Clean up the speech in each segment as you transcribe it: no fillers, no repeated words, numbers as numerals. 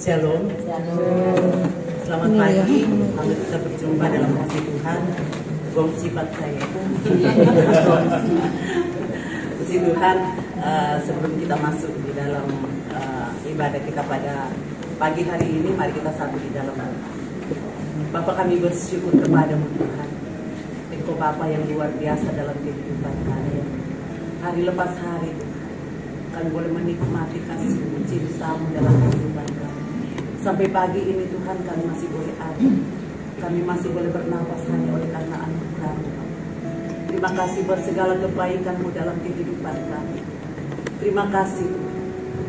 Shalom. Selamat pagi. Lalu kita berjumpa dalam kasih Tuhan. Gong sifat saya. Puji Tuhan. Sebelum kita masuk di dalam ibadah kita pada pagi hari ini, mari kita satu di dalam doa. Bapa, kami bersyukur kepada-Mu Tuhan. Engkau Bapa yang luar biasa dalam kehidupan kami. Hari lepas hari Tuhan, kami boleh menikmati kasih-Mu, cinta-Mu dalam kehidupan kami. Sampai pagi ini Tuhan, kami masih boleh ada. Kami masih boleh bernapas hanya oleh karena anugerah-Mu. Terima kasih buat segala kebaikan-Mu dalam kehidupan kami. Terima kasih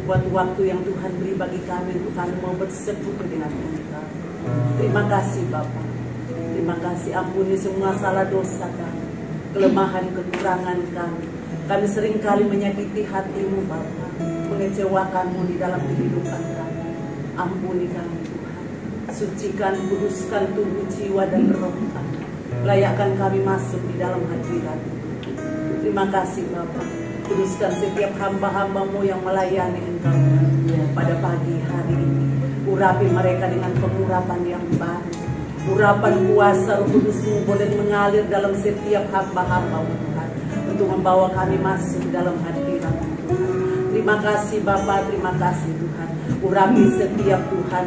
buat waktu yang Tuhan beri bagi kami untuk kami mau bersekutu dengan Engkau. Terima kasih Bapa. Terima kasih, ampuni semua salah dosa kami, kelemahan, kekurangan kami. Kami seringkali menyakiti hati-Mu Bapa, mengecewakan-Mu di dalam kehidupan kami. Ampuni kami Tuhan, sucikan, kuduskan tubuh, jiwa, dan roh kami. Layakkan kami masuk di dalam hadirat-Mu. Terima kasih Bapa. Kuduskan setiap hamba-hamba-Mu yang melayani Engkau pada pagi hari ini. Urapi mereka dengan pengurapan yang baru. Urapan kuasa Roh Kudus-Mu boleh mengalir dalam setiap hamba-hamba-Mu Tuhan, untuk membawa kami masuk dalam hadirat-Mu Tuhan. Terima kasih Bapa, terima kasih Tuhan. Urapi setiap Tuhan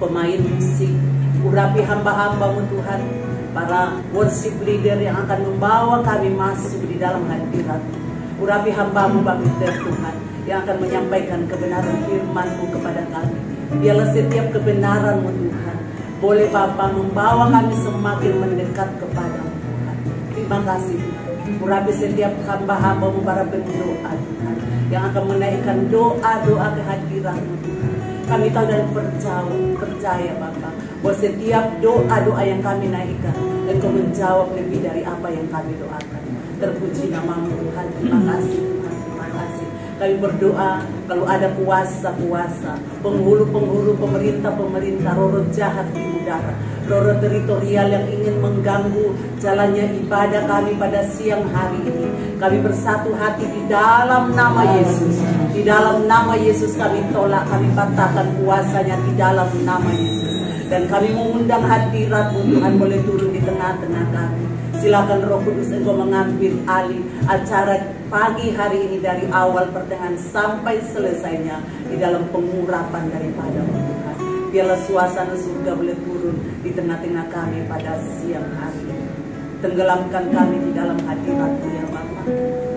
pemain musik, urapi hamba-hamba-Mu Tuhan, para worship leader yang akan membawa kami masuk di dalam hadirat-Mu. Urapi hamba-Mu Bapa Tuhan, yang akan menyampaikan kebenaran firman-Mu kepada kami. Biarlah setiap kebenaran-Mu Tuhan boleh Bapa membawa kami semakin mendekat kepada-Mu Tuhan. Terima kasih Tuhan. Urapi setiap hamba-hamba-Mu para berdoa Tuhan, yang akan menaikkan doa-doa kehadiran-Mu Tuhan. Kami tahu dan percaya Bapa, bahwa setiap doa-doa yang kami naikkan, Engkau menjawab lebih dari apa yang kami doakan. Terpuji nama-Mu Tuhan. Terima kasih Tuhan, terima kasih. Kami berdoa kalau ada kuasa-kuasa, penghulu-penghulu, pemerintah-pemerintah, roh jahat di udara, roh teritorial yang ingin mengganggu jalannya ibadah kami pada siang hari ini, kami bersatu hati di dalam nama Yesus. Di dalam nama Yesus kami tolak, kami patahkan kuasanya di dalam nama Yesus. Dan kami mengundang hadirat-Mu Tuhan boleh turun di tengah-tengah kami. Silakan Roh Kudus Engkau mengambil alih acara pagi hari ini dari awal pertengahan sampai selesainya di dalam pengurapan daripada-Mu Tuhan. Biarlah suasana surga boleh turun di tengah-tengah kami pada siang hari ini. Tenggelamkan kami di dalam hadirat-Mu ya Bapa.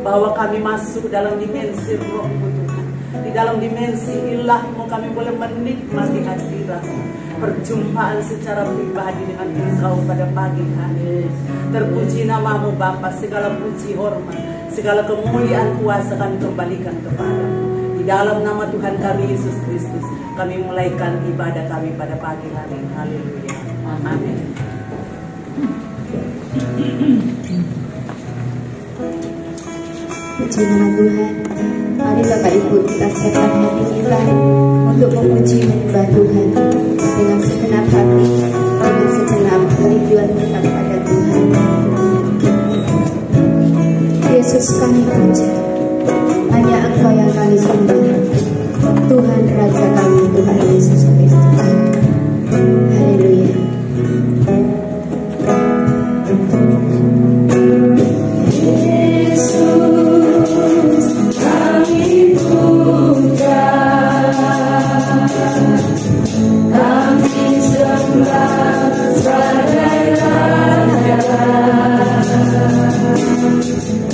Bawa kami masuk dalam dimensi Roh-Mu Tuhan. Di dalam dimensi ilah-Mu kami boleh menikmati hadirat-Mu. Perjumpaan secara pribadi dengan Engkau pada pagi hari. Terpuji nama-Mu Bapa, segala puji hormat, segala kemuliaan kuasa kami kembalikan kepada-Mu. Di dalam nama Tuhan kami Yesus Kristus, kami mulaikan ibadah kami pada pagi hari. Haleluya. Amin. Puji nama Tuhan. Mari Bapak Ibu kita siapkan hati kita untuk memuji menyembah Tuhan dengan segenap hati, dengan segenap kerinduan kita kepada Tuhan. Yesus kami puji, hanya Engkau yang kami sembah, Tuhan Raja kami, Tuhan Yesus Kristus. Haleluya.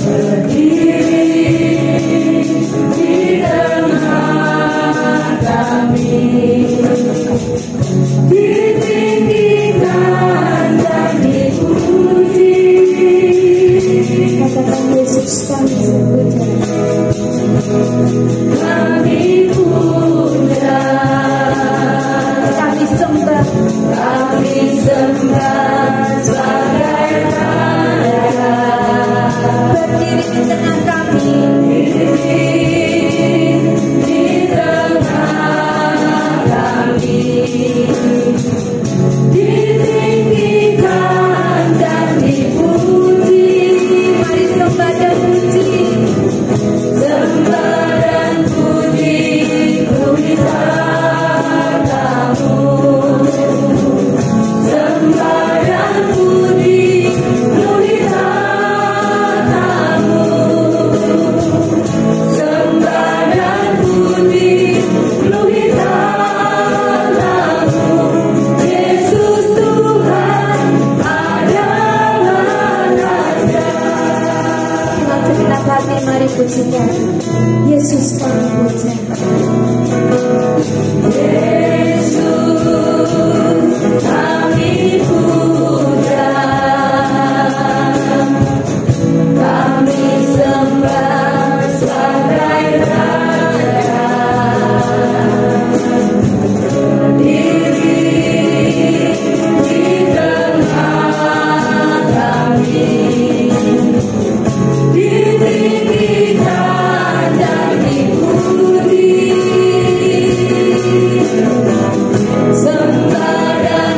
Berdiri di tengah kami. hati, mari pujikan Yesus kami puja. Yesus kami puja, kami sembah sebagai Raja. Berdiri di tengah kami, ditinggikan dan dipuji, sembah dan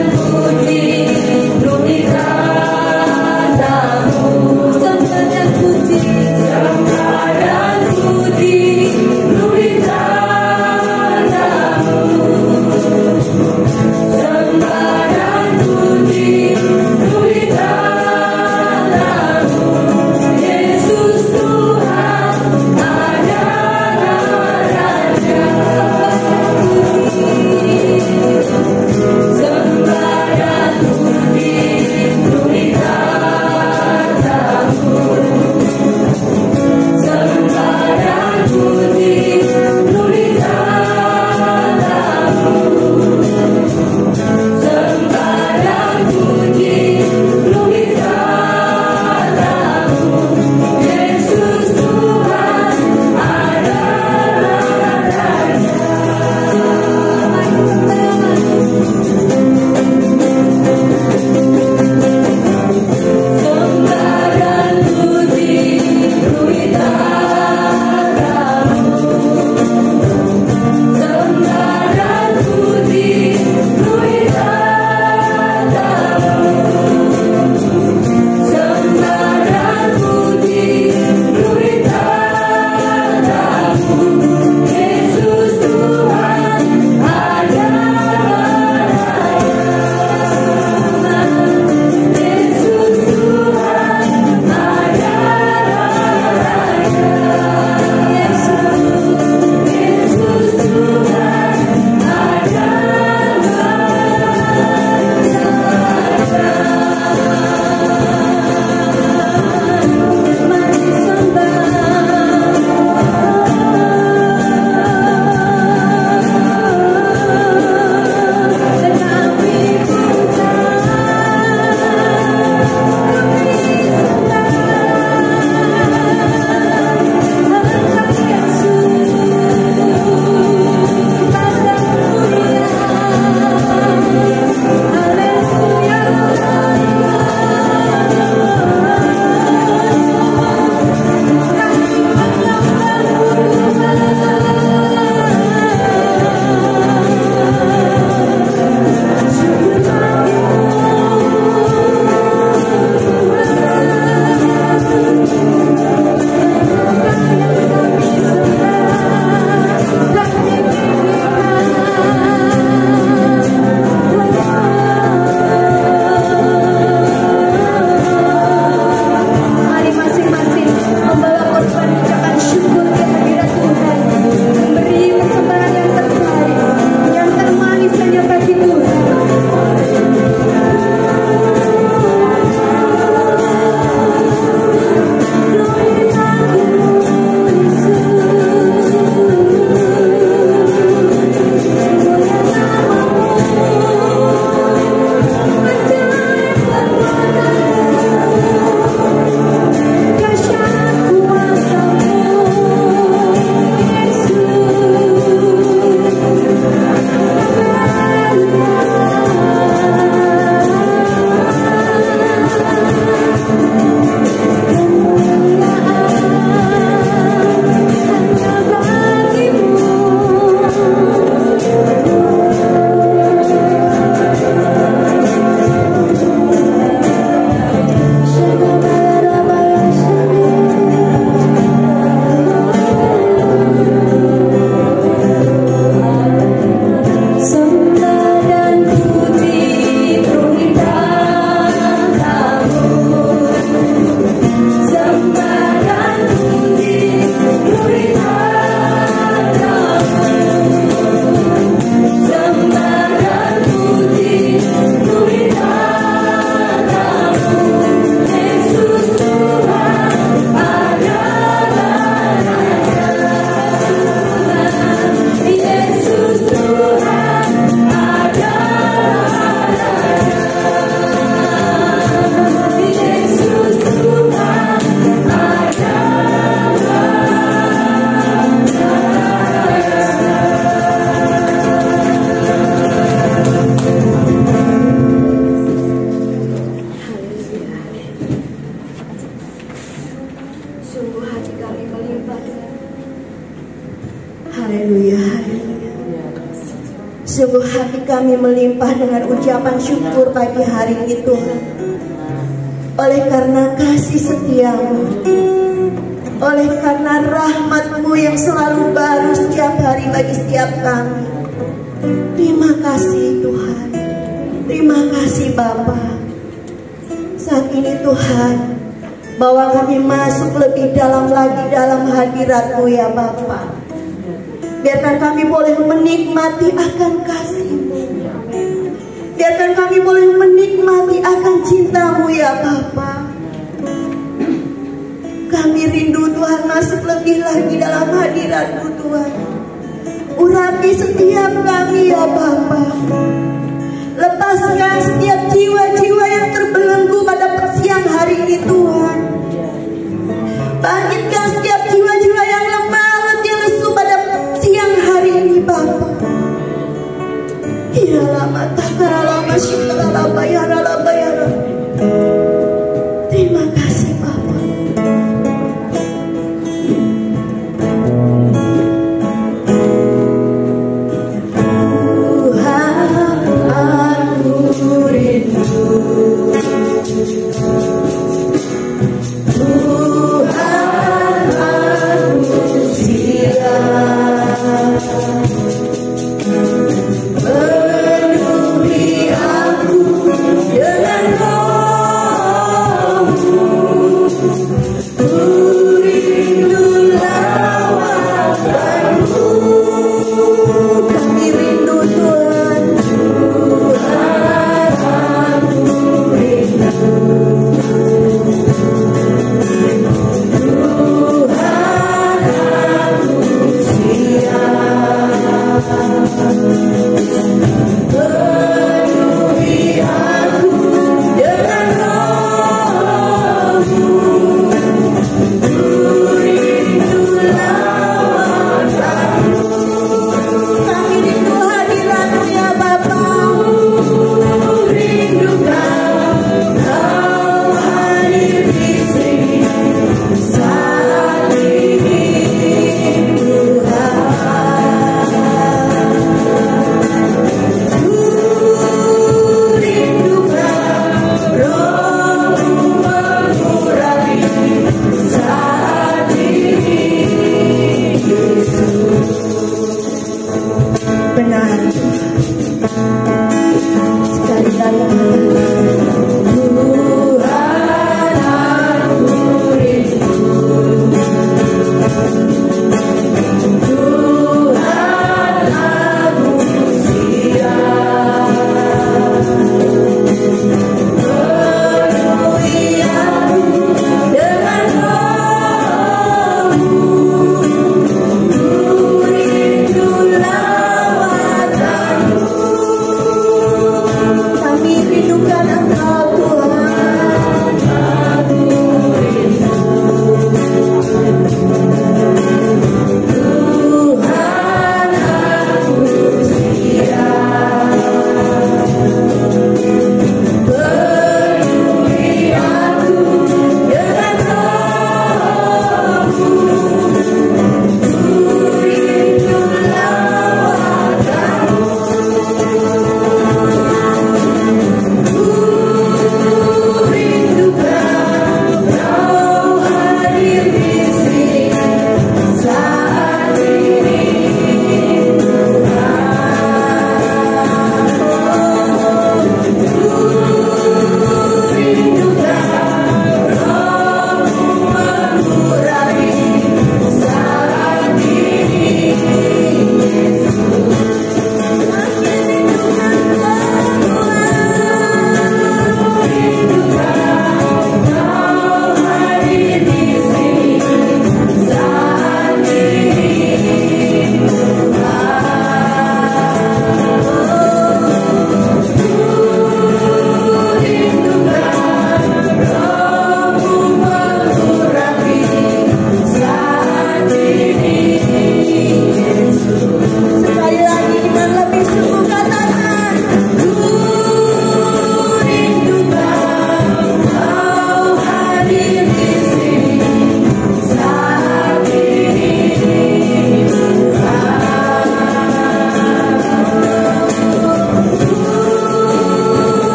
Sungguh hati kami melimpah dengan haleluya, haleluya. Sungguh hati kami melimpah dengan ucapan syukur pagi hari ini Tuhan. Oleh karena kasih setiamu, oleh karena rahmat-Mu yang selalu baru setiap hari bagi setiap kami. Terima kasih Tuhan. Terima kasih Bapa. Saat ini Tuhan, bawa kami masuk lebih dalam lagi dalam hadirat-Mu ya Bapa. Biarkan kami boleh menikmati akan kasih-Mu. Biarkan kami boleh menikmati akan cinta-Mu ya Bapa. Kami rindu Tuhan masuk lebih lagi dalam hadirat-Mu Tuhan. Urapi setiap kami ya Bapa. Lepaskan setiap jiwa-jiwa yang terbelenggu pada siang hari ini Tuhan. Bangkitkan setiap jiwa-jiwa yang lemah, letih, lesu pada siang hari ini Bapa. Ya lama takara lama syukara lama yara lama yara. Terima kasih Bapa. Tuhan, aku rindu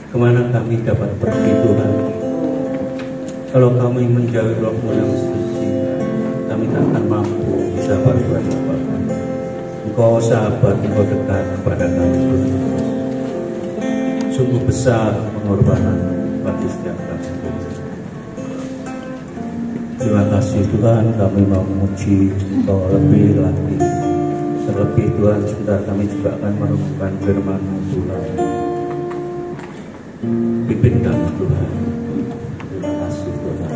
Kemana kami dapat pergi Tuhan? Kalau kami menjauhi Roh-Mu yang suci, kami tak akan mampu bisa berbuat apa-apa. Engkau sahabat, Engkau dekat kepada kami Tuhan. Sungguh besar pengorbanan bagi setiap kami. Terima kasih Tuhan, kami mau memuji Engkau lebih lagi. Terlebih Tuhan, sebentar kami juga akan merenungkan firman-Mu Tuhan. Pimpin kami Tuhan. Terima kasih Tuhan.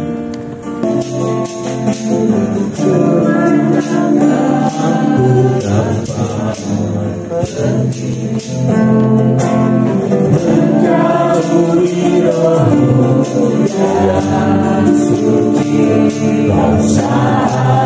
Aku dapat pergi menjauhi Roh-Mu yang suci, Kau sahabat.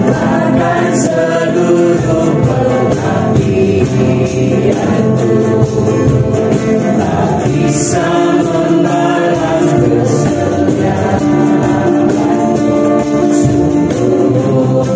Akan seluruh pengabdianku, tak bisa membalas kesetiaan. Sungguh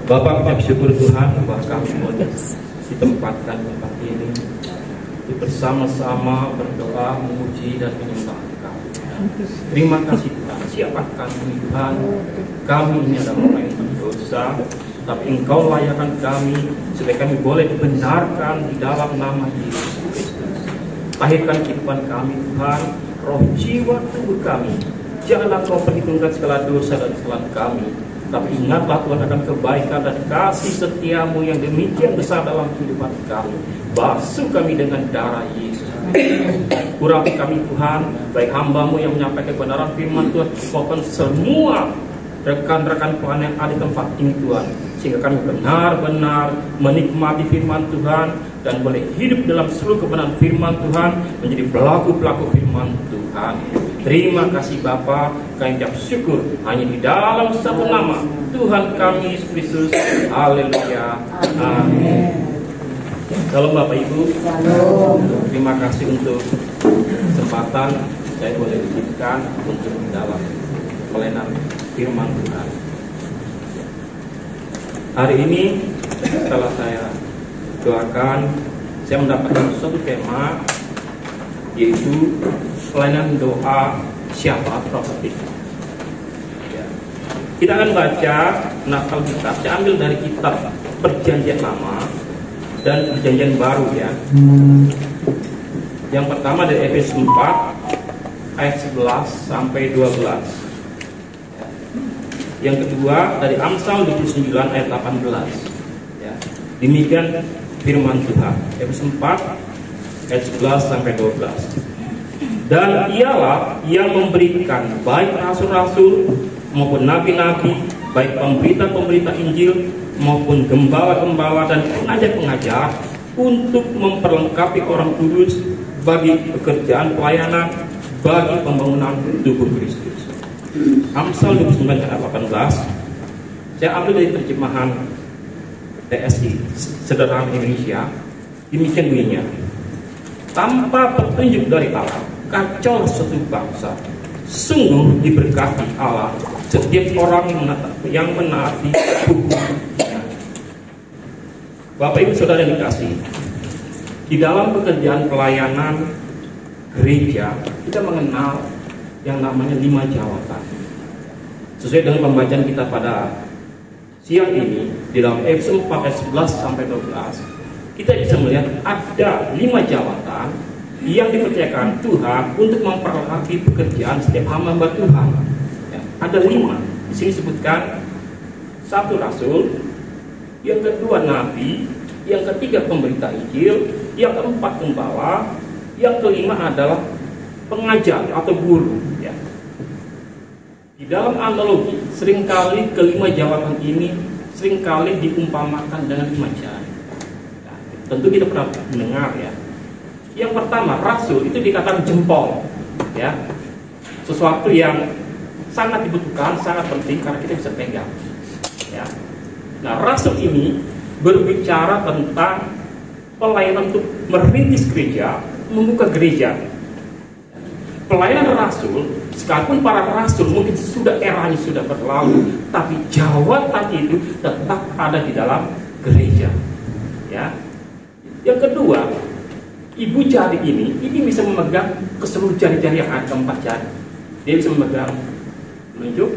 Bapak ucap syukur Tuhan bahwa kami boleh ditempatkan di tempat ini bersama-sama berdoa, memuji dan menyembah Engkau. Terima kasih Tuhan. Siapa kami Tuhan? Kami ini adalah orang yang berdosa, tapi Engkau layakkan kami supaya kami boleh dibenarkan di dalam nama Yesus Kristus. Lahirkan kehidupan kami Tuhan, roh jiwa tubuh kami. Janganlah Kau perhitungkan segala dosa dan kesalahan kami, tapi ingatlah Tuhan akan kebaikan dan kasih setiamu yang demikian besar dalam kehidupan kami. Basuh kami dengan darah Yesus. Urapi kami Tuhan, baik hamba-Mu yang menyampaikan kebenaran firman Tuhan maupun semua rekan-rekan Tuhan yang ada di tempat ini Tuhan, sehingga kami benar-benar menikmati firman Tuhan dan boleh hidup dalam seluruh kebenaran firman Tuhan, menjadi pelaku-pelaku firman Tuhan. Terima kasih Bapa, kami ucap syukur hanya di dalam satu nama Tuhan kami Yesus Kristus. Haleluya. Amin. Salam Bapak Ibu. Shalom. Terima kasih untuk kesempatan saya boleh diberikan untuk di dalam pelayanan firman Tuhan. Hari ini setelah saya doakan, saya mendapatkan suatu tema, yaitu pelayanan doa syafaat profetik. Ya. Kita akan baca nafal kitab. Saya ambil dari kitab Perjanjian Lama dan Perjanjian Baru ya. Yang pertama dari Efesus 4 ayat 11 sampai 12. Yang kedua dari Amsal 29 ayat 18. Ya. Demikian firman Tuhan. Efesus 4 ayat 11 sampai 12. Dan Ialah yang memberikan baik rasul-rasul maupun nabi-nabi, baik pemberita-pemberita Injil maupun gembala-gembala dan pengajar-pengajar, untuk memperlengkapi orang kudus bagi pekerjaan pelayanan, bagi pembangunan tubuh Kristus. Amsal 29 ayat 18. Saya ambil dari terjemahan TSI Sederhana Indonesia. Demikian bunyinya: tanpa petunjuk dari Allah, kacau suatu bangsa. Sungguh diberkati Allah setiap orang yang menaati hukum. Bapak Ibu Saudara yang dikasihi, di dalam pekerjaan pelayanan gereja kita mengenal yang namanya 5 jawatan. Sesuai dengan pembacaan kita pada siang ini di dalam Efesus 4 ayat 11 sampai 12, kita bisa melihat ada 5 jawatan yang dipercayakan Tuhan untuk memperlengkapi pekerjaan setiap hamba Tuhan. Ya, ada 5. Di sini disebutkan 1 rasul, yang kedua nabi, yang ketiga pemberita Injil, yang keempat gembala, yang kelima adalah pengajar atau guru. Ya. Di dalam analogi, seringkali kelima jawatan ini seringkali diumpamakan dengan 5 jari. Nah, tentu kita pernah mendengar ya. Yang pertama, rasul itu dikatakan jempol, ya, sesuatu yang sangat dibutuhkan, sangat penting karena kita bisa pegang. Ya. Nah, rasul ini berbicara tentang pelayanan untuk merintis gereja, membuka gereja. Pelayanan rasul, sekalipun para rasul mungkin sudah eranya sudah berlalu, tapi jawatan itu tetap ada di dalam gereja. Ya. Yang kedua, ibu jari ini bisa memegang keseluruh jari-jari yang ada, 4 jari. Dia bisa memegang telunjuk,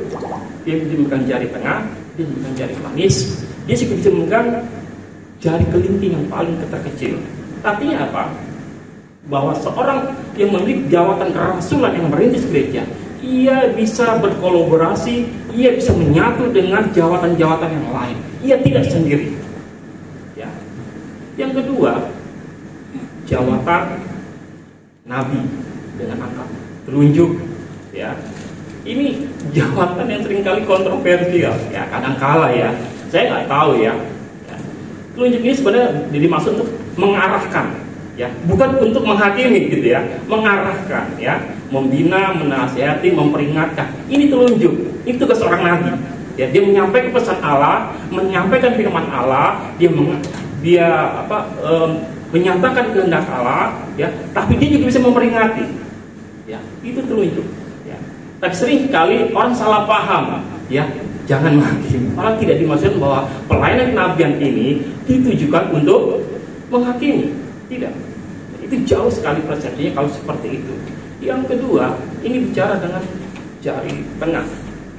dia bisa memegang jari tengah, dia bisa memegang jari manis, dia juga bisa memegang jari kelingking yang paling terkecil. Artinya apa? Bahwa seorang yang memiliki jawatan kerasulan yang merintis gereja, ia bisa berkolaborasi, ia bisa menyatu dengan jawatan-jawatan yang lain. Ia tidak sendiri. Ya. Yang kedua, jawatan nabi dengan angkat telunjuk. Ya. Ini jawatan yang seringkali kontroversial. Ya, kadang-kala ya. Saya nggak tahu ya. Telunjuk ini sebenarnya dimaksud untuk mengarahkan, ya, bukan untuk menghakimi gitu ya, mengarahkan, ya, membina, menasihati, memperingatkan. Ini telunjuk, itu tugas seorang nabi. Ya, dia menyampaikan pesan Allah, menyampaikan firman Allah, menyatakan kehendak Allah, ya, tapi dia juga bisa memperingati. Ya, itu telunjuk. Ya. Tapi sering kali orang salah paham, ya, jangan menghakimi. Malah tidak dimaksudkan bahwa pelayanan kenabian ini ditujukan untuk menghakimi. Tidak. Itu jauh sekali persepsinya kalau seperti itu. Yang kedua, ini bicara dengan jari tengah.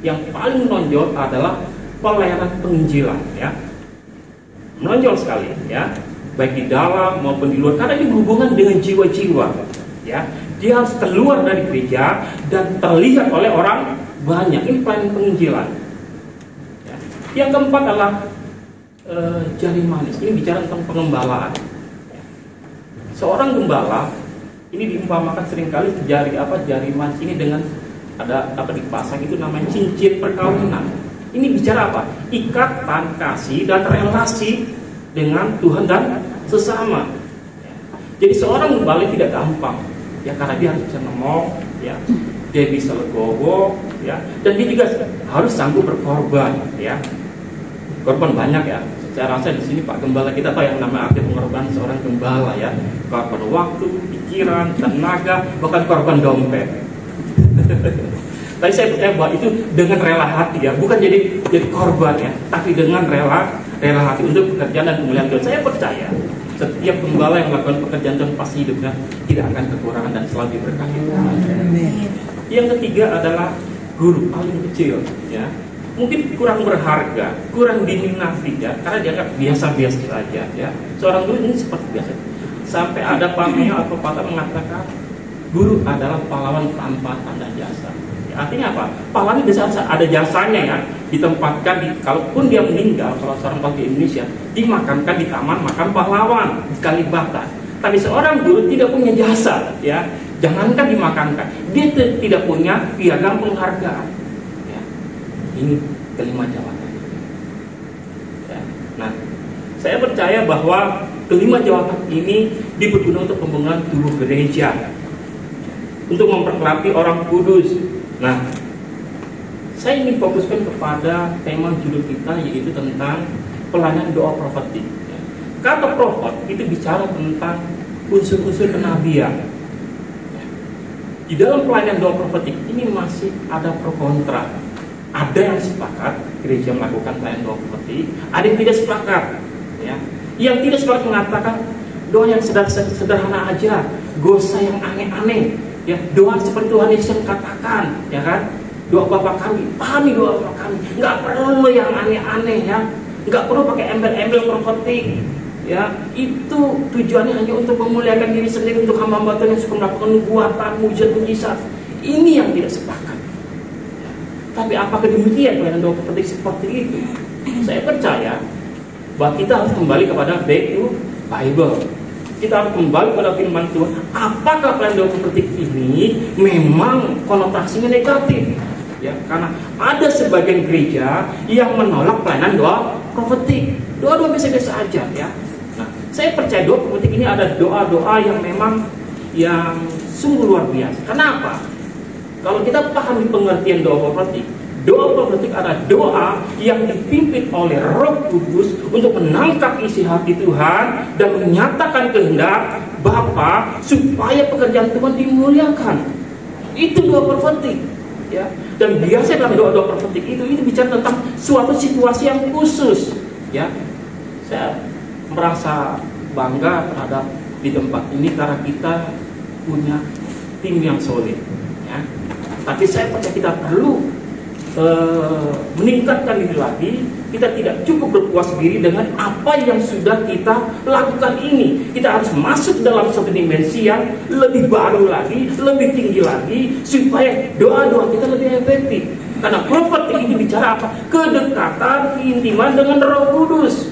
Yang paling menonjol adalah pelayanan penginjilan, ya. Menonjol sekali, ya. Baik di dalam maupun di luar, karena ini berhubungan dengan jiwa-jiwa, ya. Dia harus keluar dari gereja dan terlihat oleh orang banyak. Ini pelayanan penginjilan. Ya. Yang keempat adalah jari manis. Ini bicara tentang pengembalaan. Ya. Seorang gembala ini diumpamakan seringkali jari manis ini dengan ada dipasang itu namanya cincin perkawinan. Ini bicara apa? Ikatan kasih dan relasi dengan Tuhan dan sesama. Ya. Jadi seorang gembala tidak gampang, ya, karena dia harus bisa ngomong, ya, dia bisa legowo, ya, dan dia juga harus sanggup berkorban, ya. Korban banyak, ya. Saya rasa di sini Pak Gembala kita tahu yang namanya arti pengorbanan seorang gembala, ya. Korban waktu, pikiran, tenaga, bahkan korban dompet. Tapi saya percaya bahwa itu dengan rela hati, ya, bukan jadi korban, ya, tapi dengan rela hati untuk pekerjaan dan kemuliaan Tuhan. Saya percaya setiap gembala yang melakukan pekerjaan Tuhan pasti hidupnya tidak akan kekurangan dan selalu diberkati. Yang ketiga adalah guru paling kecil, ya. Mungkin kurang berharga, kurang diminati, ya, karena dianggap biasa-biasa saja, ya. Seorang guru ini seperti biasa. Sampai ada pameo atau patah mengatakan guru adalah pahlawan tanpa tanda jasa. Ya, artinya apa? Pahlawan itu ada jasanya, ya. Ditempatkan kalaupun dia meninggal, kalau seorang pahlawan di Indonesia dimakamkan di taman makam pahlawan di Kalibata. Tapi seorang guru tidak punya jasa, ya. Jangankan dimakamkan, dia tidak punya piagam penghargaan. Ya. Ini kelima jawatan. Ya. Nah, saya percaya bahwa kelima jawatan ini dipergunakan untuk pembangunan tubuh gereja, untuk memperkelati orang kudus. Nah, saya ingin fokuskan kepada tema judul kita, yaitu tentang pelayanan doa profetik. Kata profet itu bicara tentang unsur-unsur kenabian. Di dalam pelayanan doa profetik ini masih ada pro kontra. Ada yang sepakat gereja melakukan pelayanan doa profetik, ada yang tidak sepakat, ya. Yang tidak sepakat mengatakan doa yang sederhana aja, gak usah yang aneh-aneh, ya. Doa seperti Tuhan Yesus katakan, ya kan? Doa Bapa kami, pahami doa Bapa kami, nggak perlu yang aneh-aneh, ya. Nggak perlu pakai embel-embel profetik, ya. Itu tujuannya hanya untuk memuliakan diri sendiri, untuk hamba-hamba Tuhan yang suka melakukan nubuatan, mujizat-mujizat. Ini yang tidak sepakat. Tapi apakah demikian pelayanan doa profetik seperti itu? Saya percaya bahwa kita harus kembali kepada back to Bible. Kita harus kembali pada firman Tuhan. Apakah pelayanan doa profetik ini memang konotasinya negatif? Ya, karena ada sebagian gereja yang menolak pelayanan doa profetik. Doa-doa biasa-biasa aja, ya. Nah, saya percaya doa profetik ini ada doa-doa yang memang yang sungguh luar biasa. Kenapa? Kalau kita pahami pengertian doa profetik adalah doa yang dipimpin oleh Roh Kudus untuk menangkap isi hati Tuhan dan menyatakan kehendak Bapa supaya pekerjaan Tuhan dimuliakan. Itu doa profetik, ya. Dan biasa dalam doa-doa profetik itu bicara tentang suatu situasi yang khusus, ya. Saya merasa bangga terhadap di tempat ini karena kita punya tim yang solid, ya. Tapi saya percaya kita perlu meningkatkan diri lagi. Kita tidak cukup berpuas diri dengan apa yang sudah kita lakukan ini. Kita harus masuk dalam satu dimensi yang lebih baru lagi, lebih tinggi lagi, supaya doa-doa kita lebih efektif. Karena profetik ini bicara apa? Kedekatan, keintiman dengan Roh Kudus.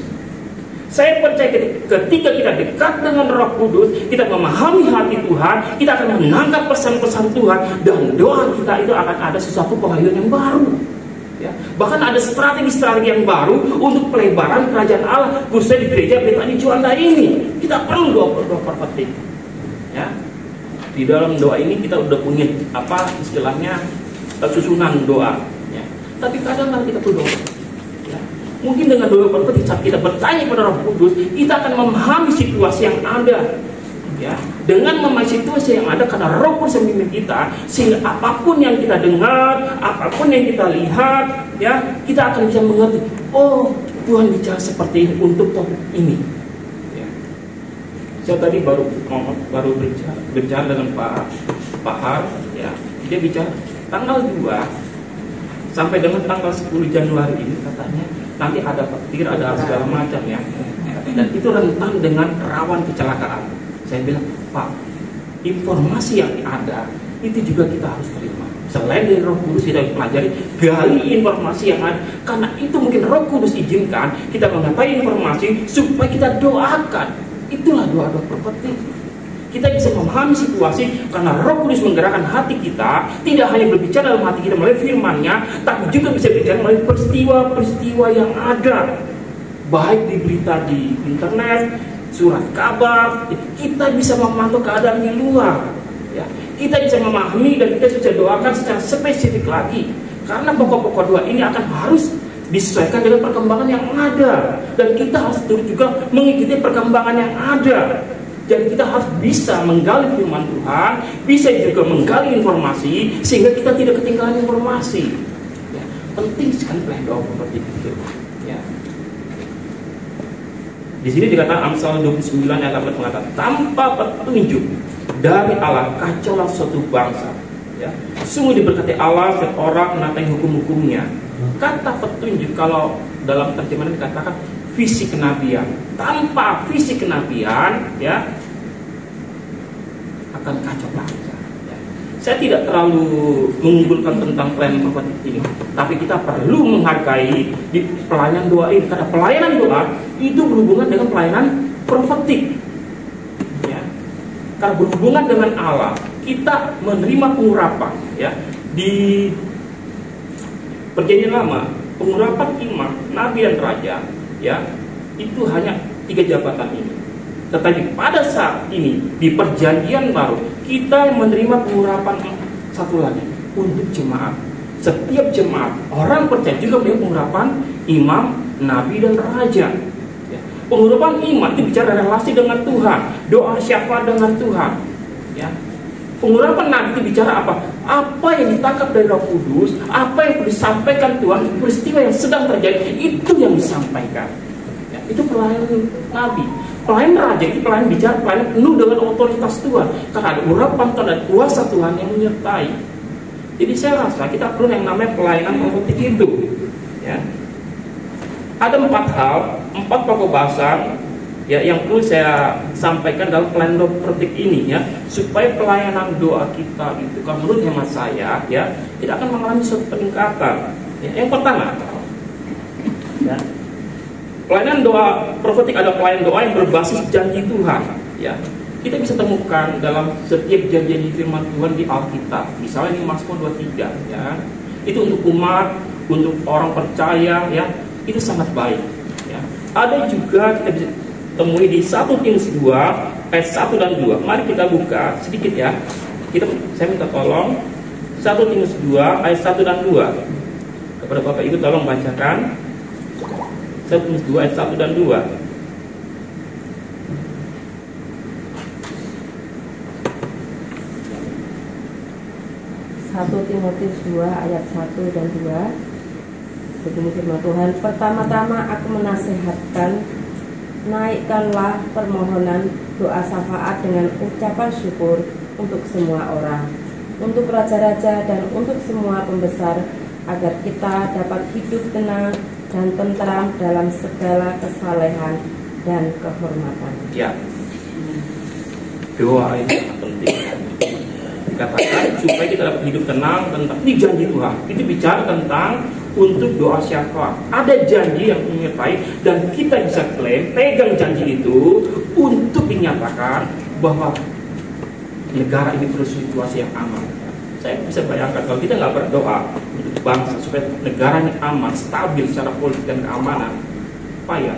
Saya percaya ketika kita dekat dengan Roh Kudus, kita memahami hati Tuhan, kita akan menangkap pesan-pesan Tuhan, dan doa kita itu akan ada sesuatu pengayuan yang baru, ya. Bahkan ada strategi-strategi yang baru untuk pelebaran kerajaan Allah, khususnya di gereja Betani Juanda ini. Kita perlu doa profetik, ya. Di dalam doa ini kita udah punya apa istilahnya susunan doa, ya. Tapi kadang-kadang kita perlu doa. Mungkin dengan doa profetik saat kita bertanya kepada Roh Kudus, kita akan memahami situasi yang ada. ya, dengan memahami situasi yang ada, karena Roh Kudus yang memimpin kita, sehingga apapun yang kita dengar, apapun yang kita lihat, ya, kita akan bisa mengerti, oh Tuhan bicara seperti ini untuk topik ini. Ya. Saya tadi baru berbicara dengan Pak Har, ya, dia bicara tanggal 2 sampai dengan tanggal 10 Januari ini katanya nanti ada petir, ada segala macam, ya, dan itu rentan dengan rawan kecelakaan. Saya bilang, Pak, informasi yang ada itu juga kita harus terima. Selain dari Roh Kudus kita pelajari, gali informasi yang ada, karena itu mungkin Roh Kudus izinkan kita mengetahui informasi supaya kita doakan. Itulah doa-doa prophetik. Kita bisa memahami situasi karena Roh Kudus menggerakkan hati kita, tidak hanya berbicara dalam hati kita melalui firman-Nya, tapi juga bisa berbicara melalui peristiwa-peristiwa yang ada, baik di berita di internet, surat kabar. Kita bisa memantau keadaan di luar, ya. Kita bisa memahami dan kita bisa doakan secara spesifik lagi, karena pokok-pokok doa ini akan harus disesuaikan dengan perkembangan yang ada, dan kita harus turut juga mengikuti perkembangan yang ada. Jadi kita harus bisa menggali firman Tuhan, bisa juga menggali informasi, sehingga kita tidak ketinggalan informasi, ya. Penting sekali doa seperti itu, ya. Di sini dikatakan Amsal 29 ayat 8 mengatakan, tanpa petunjuk dari Allah kacaulah suatu bangsa, ya. Sungguh diberkati Allah setiap orang menaati hukum-hukumnya. Kata petunjuk kalau dalam terjemahan dikatakan visi kenabian. Tanpa visi kenabian, ya, akan kacau bangsa, ya. Saya tidak terlalu mengunggulkan tentang pelayanan prophetik ini, tapi kita perlu menghargai di pelayanan doa ini, karena pelayanan doa itu berhubungan dengan pelayanan prophetik, ya. Karena berhubungan dengan Allah, kita menerima pengurapan, ya. Di Perjanjian Lama, pengurapan imam, nabi dan raja, ya, itu hanya 3 jabatan ini. Tetapi pada saat ini di Perjanjian Baru, kita menerima pengurapan satu lagi untuk jemaat. Setiap jemaat orang percaya juga punya pengurapan imam, nabi dan raja, ya. Pengurapan imam itu bicara relasi dengan Tuhan, doa syafaat dengan Tuhan, ya. Pengurapan nabi itu bicara apa? Apa yang ditangkap dari Roh Kudus, apa yang disampaikan Tuhan, peristiwa yang sedang terjadi, itu yang disampaikan, ya. Itu pelayanan nabi. Pelayanan raja itu pelayanan bicara, pelayanan penuh dengan otoritas Tuhan, karena ada urapan Tuhan dan kuasa Tuhan yang menyertai. Jadi saya rasa kita perlu yang namanya pelayanan prophetik itu, ya. Ada 4 hal, 4 pokok bahasan, ya, yang perlu saya sampaikan dalam pelayanan prophetik ini, ya, supaya pelayanan doa kita itu, kalau menurut hemat saya, ya, tidak akan mengalami suatu peningkatan, ya. Yang pertama, ya, pelayanan doa prophetik adalah pelayanan doa yang berbasis janji Tuhan, ya. Kita bisa temukan dalam setiap janji firman Tuhan di Alkitab. Misalnya di Mazmur 23, ya. Itu untuk umat, untuk orang percaya, ya. Itu sangat baik, ya. Ada juga kita bisa temui di 1 Timotius 2 ayat 1 dan 2. Mari kita buka sedikit, ya. Saya minta tolong 1 Timotius 2 ayat 1 dan 2. Kepada Bapak Ibu tolong bacakan 1 Timotius 2 ayat 1 dan 2. Timotius 2 ayat 1 dan 2. Begini firman Tuhan, pertama-tama aku menasihatkan, naikkanlah permohonan doa syafaat dengan ucapan syukur untuk semua orang, untuk raja-raja dan untuk semua pembesar, agar kita dapat hidup tenang dan tentram dalam segala kesalehan dan kehormatan. Ya, doa itu penting. Dikatakan supaya kita dapat hidup tenang, tentang ini janji Tuhan. Itu bicara tentang untuk doa syafaat. Ada janji yang menyertai dan kita bisa klaim, pegang janji itu untuk dinyatakan bahwa negara ini terus situasi yang aman. Saya bisa bayangkan kalau kita nggak berdoa untuk bangsa supaya negaranya aman, stabil secara politik dan keamanan, payah.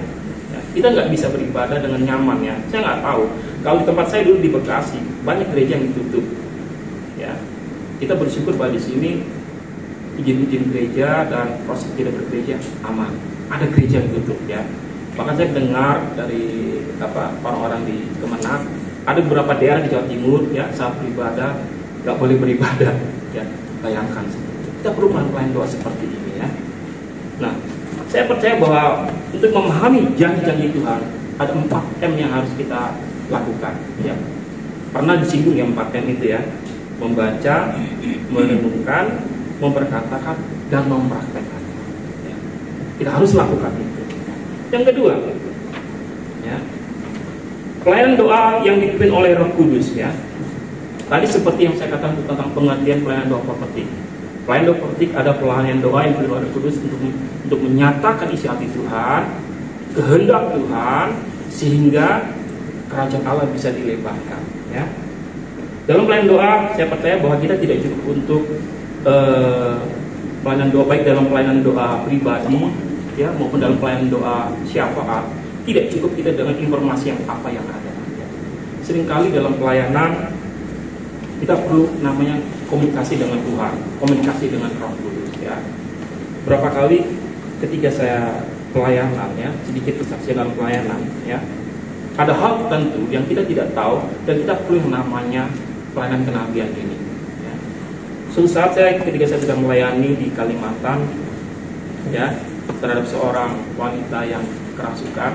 Ya, kita nggak bisa beribadah dengan nyaman, ya. Saya nggak tahu. Kalau di tempat saya dulu di Bekasi banyak gereja yang ditutup. Ya, kita bersyukur bahwa di sini izin gereja dan proses tidak bergereja aman. Ada gereja yang tutup, ya. Bahkan saya dengar dari orang-orang di Kemenak Ada beberapa daerah di Jawa Timur ya saat beribadah nggak boleh beribadah ya, bayangkan. Kita perlu pelayan doa seperti ini ya. Nah, saya percaya bahwa untuk memahami janji-janji Tuhan ada 4M yang harus kita lakukan ya. Pernah disinggung ya 4M itu ya, membaca, merenungkan, memperkatakan, dan mempraktekkan ya. Kita harus lakukan itu. Yang kedua ya, pelayanan doa yang dipimpin oleh Roh Kudus ya. Tadi seperti yang saya katakan tentang pengertian pelayanan doa profetik. Pelayanan doa profetik ada pelayanan doa yang dipimpin oleh Roh Kudus untuk menyatakan isi hati Tuhan, kehendak Tuhan, sehingga kerajaan Allah bisa dilebarkan ya. Dalam pelayanan doa saya percaya bahwa kita tidak cukup untuk pelayanan doa, baik dalam pelayanan doa pribadi ya maupun dalam pelayanan doa syafaat. Tidak cukup kita dengan informasi yang apa yang ada ya. Seringkali dalam pelayanan kita perlu namanya komunikasi dengan Tuhan, komunikasi dengan Roh Kudus ya. Berapa kali ketika saya pelayanan ya, sedikit kesaksian dalam pelayanan ya, ada hal tertentu yang kita tidak tahu dan kita perlu namanya pelayanan kenabian ini ya. Suatu saat ketika saya sedang melayani di Kalimantan ya, terhadap seorang wanita yang kerasukan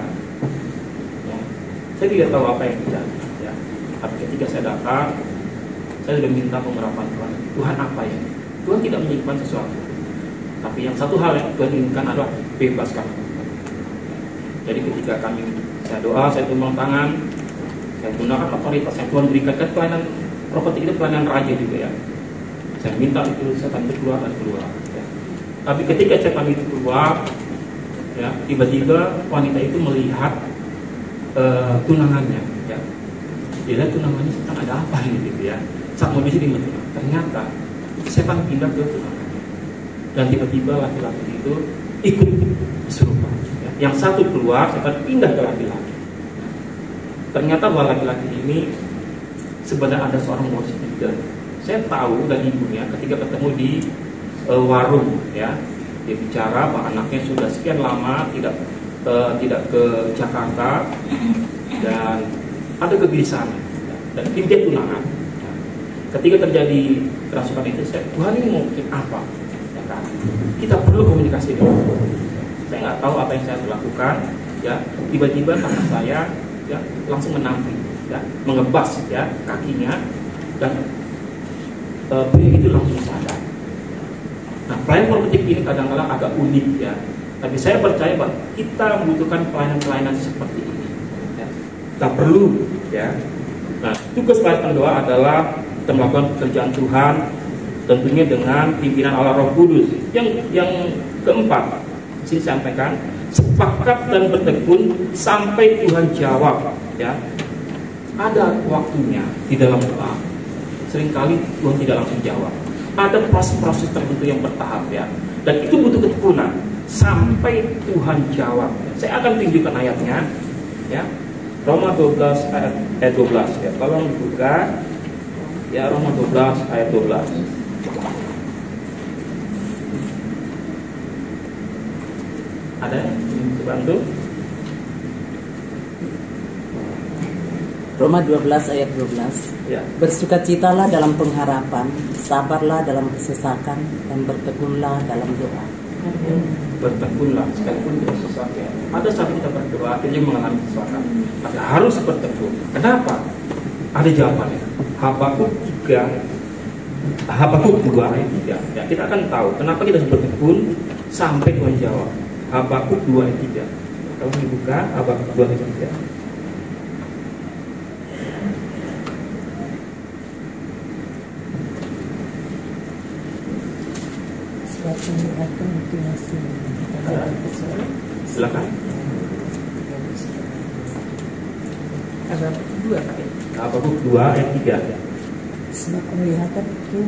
ya, saya tidak tahu apa yang terjadi ya. Tapi ketika saya datang, saya sudah minta pengharapan Tuhan. Tuhan apa ya? Tuhan tidak menyimpan sesuatu. Tapi yang satu hal yang Tuhan inginkan adalah bebaskan. Jadi ketika saya doa, saya tumbang tangan, saya gunakan otoritas yang Tuhan berikan. Kan pelayanan profetik itu pelayanan raja juga ya. Saya minta itu setan itu keluar dan keluar. Ya. Tapi ketika setan itu keluar, ya tiba-tiba wanita itu melihat tunangannya. Ya. Dia lihat tunangannya, setan ada apa ini gitu ya. Saat mau disini ternyata setan pindah ke tunangannya. Dan tiba-tiba laki-laki itu ikut kesurupan. Ya. Yang satu keluar, setan pindah ke laki-laki. Ternyata bahwa laki-laki ini sebenarnya ada seorang worship leader. Saya tahu dan ibunya ketika ketemu di warung, ya, dia bicara bahwa anaknya sudah sekian lama tidak ke Jakarta dan ada kegelisahan dan dia tunangan. Ya. Ketika terjadi kerasukan itu, Tuhan ini mau bikin apa? Ya kan? Kita perlu komunikasi dengan Tuhan. Saya nggak tahu apa yang saya lakukan. Ya, tiba-tiba tangan saya ya langsung menampil, ya, mengebas ya kakinya dan beliau itu langsung sadar. Nah, pelayanan profetik ini kadang-kadang agak unik ya, tapi saya percaya bahwa kita membutuhkan pelayanan-pelayanan seperti ini. Ya. Kita perlu ya. Nah, tugas pelayanan doa adalah kita melakukan pekerjaan Tuhan, tentunya dengan pimpinan Allah Roh Kudus. Yang keempat, saya sampaikan, sepakat dan bertekun sampai Tuhan jawab. Ya, ada waktunya di dalam doa. Seringkali Tuhan tidak langsung jawab. Ada proses-proses tertentu yang bertahap ya, dan itu butuh ketekunan sampai Tuhan jawab. Saya akan tunjukkan ayatnya, ya. Roma 12 ayat 12 ya. Tolong dibuka. Ya, Roma 12 ayat 12. Ada yang bantu? Roma 12 ayat 12. Ya. Bersukacitalah dalam pengharapan, sabarlah dalam kesesakan, dan bertekunlah dalam doa. Bertekunlah sekalipun tidak susah ya. Ada saat kita berdoa akhirnya mengalami kesusahan, tapi harus bertekun. Kenapa? Ada jawabannya. Habakuk 2 ayat 3. Ya, kita akan tahu kenapa kita harus bertekun sampai Tuhan jawab. Habakuk 2 ayat 3. Kalau dibuka Habakuk 2 ayat 3. Silakan. Habakuk 2 ayat 3. Sebab penglihatan itu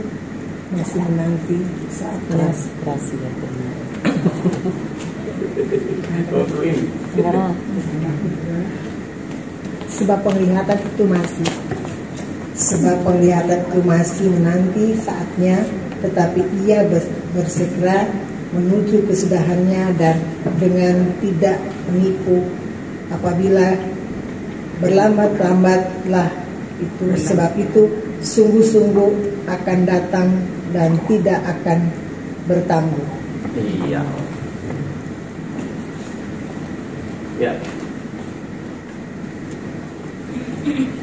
masih menanti saatnya. Sebab penglihatan itu masih menanti saatnya, tetapi ia bersegera menuju kesudahannya dan dengan tidak menipu. Apabila berlambat-lambatlah Sebab itu sungguh-sungguh akan datang dan tidak akan bertangguh. Iya. Ya.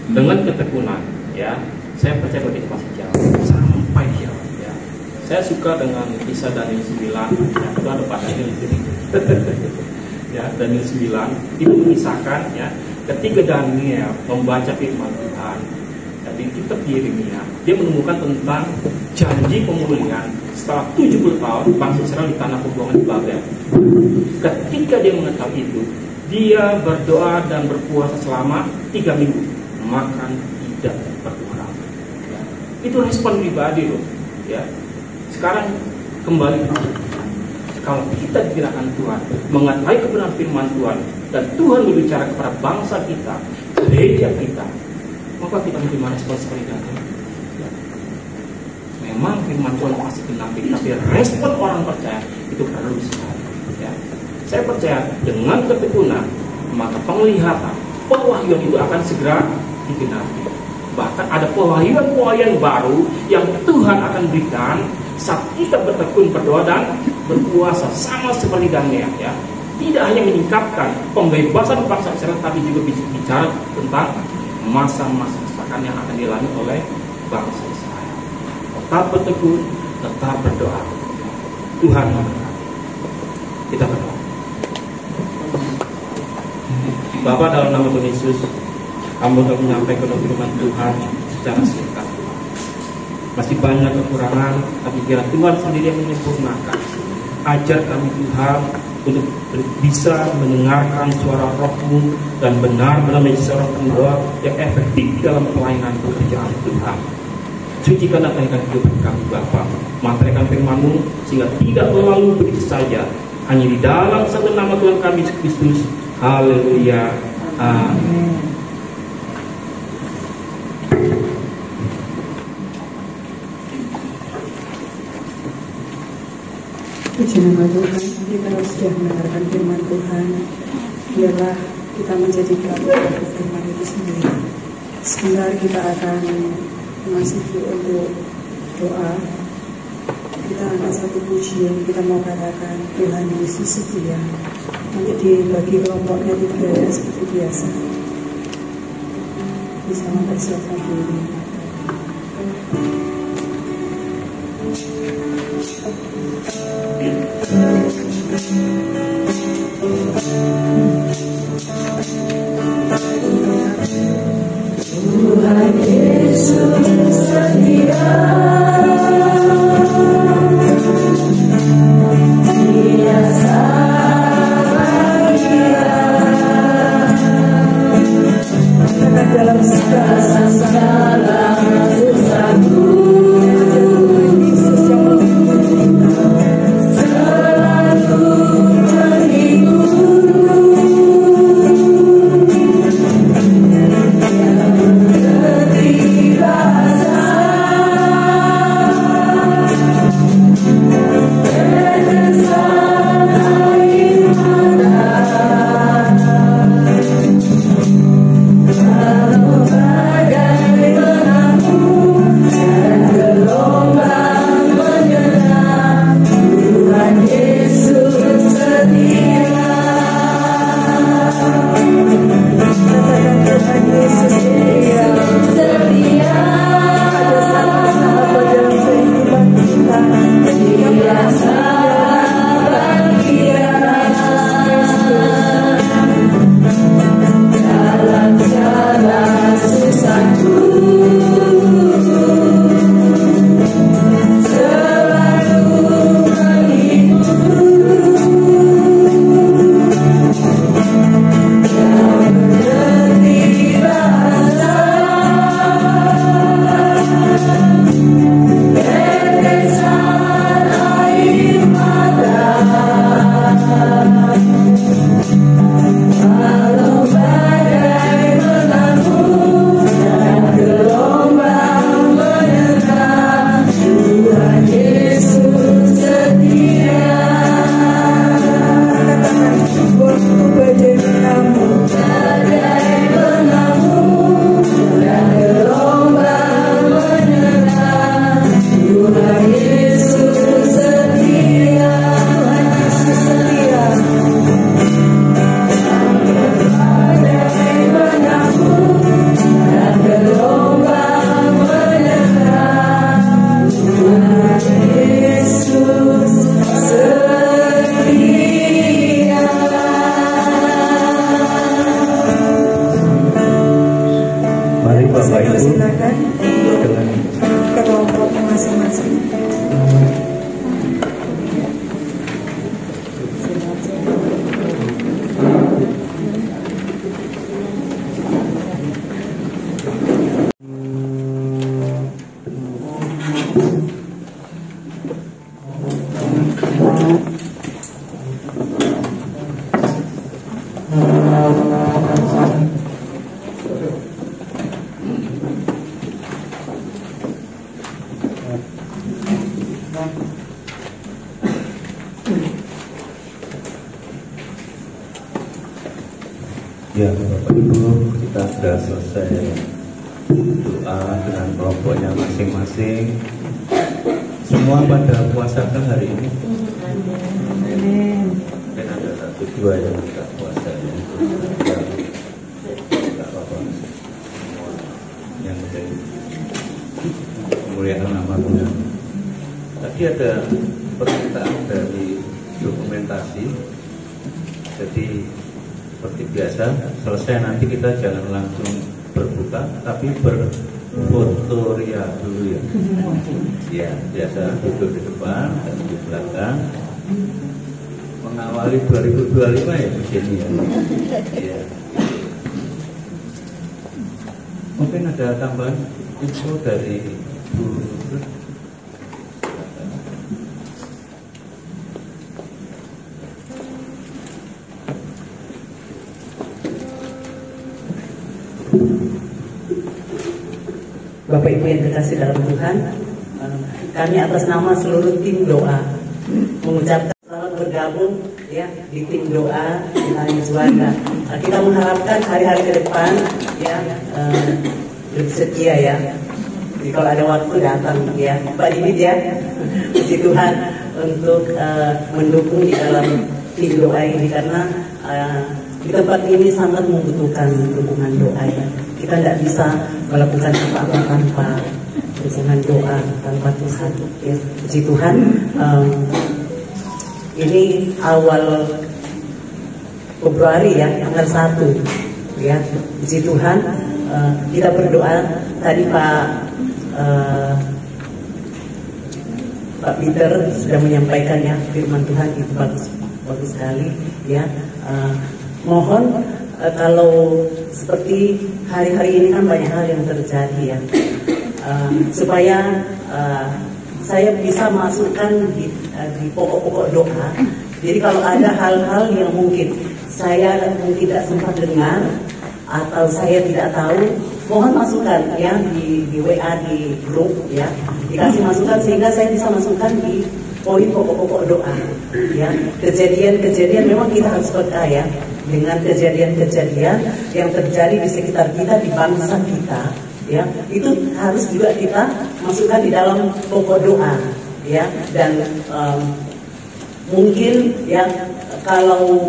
Dengan ketekunan, ya, saya percaya bahwa itu masih jauh sampai jauh. Ya. Saya suka dengan kisah Daniel 9, ya, itu ada pada Daniel di sini. Ya, Daniel 9 itu mengisahkan, ya, ketika Daniel membaca firman Tuhan, di kitab Yeremia, dia menemukan tentang janji pemulihan setelah 70 tahun bangsa Israel di tanah pembuangan di Babel. Ketika dia mengetahui itu, dia berdoa dan berpuasa selama 3 minggu, makan tidak berkurang. Ya. Itu respon pribadi loh. Ya. Sekarang kembali, kalau kita dikirakan Tuhan, mengetahui kebenaran firman Tuhan, dan Tuhan berbicara kepada bangsa kita, gereja kita, maka kita menerima respon seperti itu. Ya. Memang firman Tuhan pasti genapi, tapi respon orang percaya itu perlu sekali. Ya. Saya percaya dengan ketekunan, maka penglihatan, pewahyuan itu akan segera digenapi. Bahkan ada pewahyuan baru yang Tuhan akan berikan saat kita bertekun, berdoa dan berpuasa, sama seperti Daniel. Ya. Tidak hanya meningkatkan pembebasan bangsa Israel, tapi juga bicara tentang masa-masa kesesakan yang akan dialami oleh bangsa Israel. Tetap bertekun, tetap berdoa. Tuhan memberkati. Kita berdoa. Bapa, dalam nama Tuhan Yesus, kami telah menyampaikan firman Tuhan secara singkat. Masih banyak kekurangan, tapi biar Tuhan sendiri yang menyempurnakan. Ajar kami Tuhan untuk bisa mendengarkan suara Roh-Mu dan benar-benar menjadi seorang pendoa yang efektif dalam pelayanan pekerjaan Tuhan. Sucikan dan tahirkan kehidupan kami Bapa, mantapkan firman-Mu sehingga tidak melalui begitu saja, hanya di dalam satu nama Tuhan kami Yesus Kristus. Haleluya. Amin. Puji nama Tuhan, kita sudah mendengarkan firman Tuhan. Biarlah kita menjadi pelaku firman itu sendiri. Sebentar kita akan memasuki untuk doa. Kita akan satu pujian, kita mau katakan Tuhan Yesus setia. Nanti dibagi kelompoknya 3 seperti biasa. Bisa mempersiapkan diri. Tuhan Yesus setia, Dia salah kira dalam segala dengan kelompoknya masing-masing. Ya, Bapak Ibu, kita sudah selesai doa dengan kelompoknya masing-masing. Semua pada puasakan hari ini? Mungkin ada 1-2 yang tidak puasa ya. Tidak apa-apa. Yang penting kemuliaan nama Tuhan. Tadi ada permintaan dari dokumentasi. Jadi seperti biasa, selesai nanti kita jangan langsung berbuka, tapi berfotoria dulu ya. Ya, biasa duduk di depan dan di belakang. Mengawali 2025 ya begini ya. Ya. Mungkin ada tambahan info dari Bu Ruth. Bapak Ibu yang terkasih dalam Tuhan, kami atas nama seluruh tim doa mengucapkan selamat bergabung ya di tim doa di hari Juanda. Kita mengharapkan hari-hari ke depan ya lebih setia ya. Jadi kalau ada waktu datang ya, Pak Didit ya, puji Tuhan untuk mendukung di dalam tim doa ini karena di tempat ini sangat membutuhkan dukungan doa ya. Kita tidak bisa melakukan apa-apa tanpa dukungan doa, tanpa Tuhan ya. Puji Tuhan, ini awal Februari ya, tanggal 1 ya. Puji Tuhan, kita berdoa tadi Pak Peter sudah menyampaikan ya firman Tuhan itu bagus sekali ya. Mohon kalau seperti hari-hari ini kan banyak hal yang terjadi ya, supaya saya bisa masukkan di pokok-pokok doa. Jadi kalau ada hal-hal yang mungkin saya tidak sempat dengar atau saya tidak tahu, mohon masukkan ya di WA di grup ya, dikasih masukan sehingga saya bisa masukkan di poin pokok-pokok doa ya. Kejadian-kejadian memang kita harus peka ya dengan kejadian-kejadian yang terjadi di sekitar kita, di bangsa kita ya, itu harus juga kita masukkan di dalam pokok doa ya. Dan mungkin ya kalau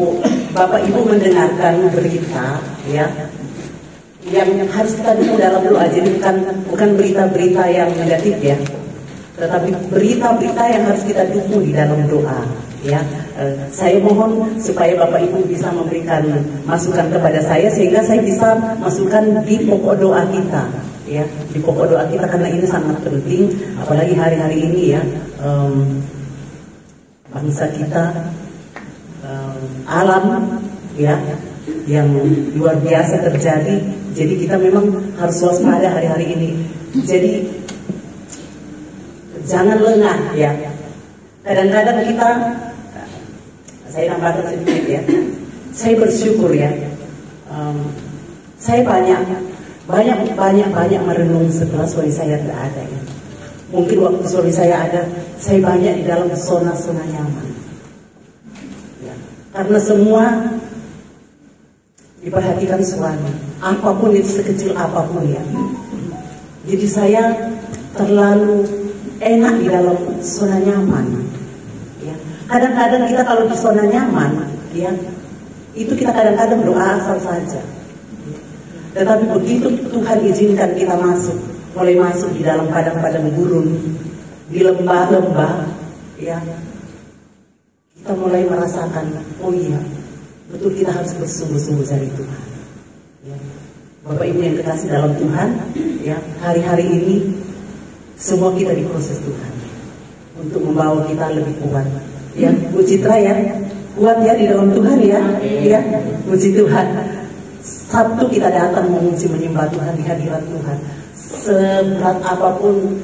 Bapak Ibu mendengarkan berita ya yang harus kita dukung dalam doa, jadi bukan berita-berita yang negatif ya, tetapi berita-berita yang harus kita dukung di dalam doa ya. Saya mohon supaya Bapak Ibu bisa memberikan masukan kepada saya sehingga saya bisa masukkan di pokok doa kita ya, di pokok doa kita, karena ini sangat penting apalagi hari-hari ini ya. Bangsa kita, alam ya yang luar biasa terjadi, jadi kita memang harus waspada hari-hari ini. Jadi jangan lengah ya. Kadang-kadang kita, saya tambahkan sedikit ya, saya bersyukur ya, saya banyak merenung setelah suami saya tidak ada ya. Mungkin waktu suami saya ada, saya banyak di dalam zona-zona nyaman ya. Karena semua diperhatikan suami, apapun itu, sekecil apapun ya. Jadi saya terlalu enak di dalam zona nyaman ya. Kadang-kadang kita kalau di zona nyaman ya, itu kita kadang-kadang doa asal saja. Tetapi begitu Tuhan izinkan kita mulai masuk di dalam padang-padang gurun, di lembah-lembah ya, kita mulai merasakan, oh iya, betul kita harus bersungguh-sungguh cari Tuhan ya. Bapak Ibu yang kekasih dalam Tuhan, ya, hari-hari ini semua kita diproses Tuhan untuk membawa kita lebih kuat. Ya, Bu Citra ya, kuat ya di dalam Tuhan ya, ya, puji Tuhan. Sabtu kita datang mengungsi menyembah Tuhan di hadirat Tuhan. Seberat apapun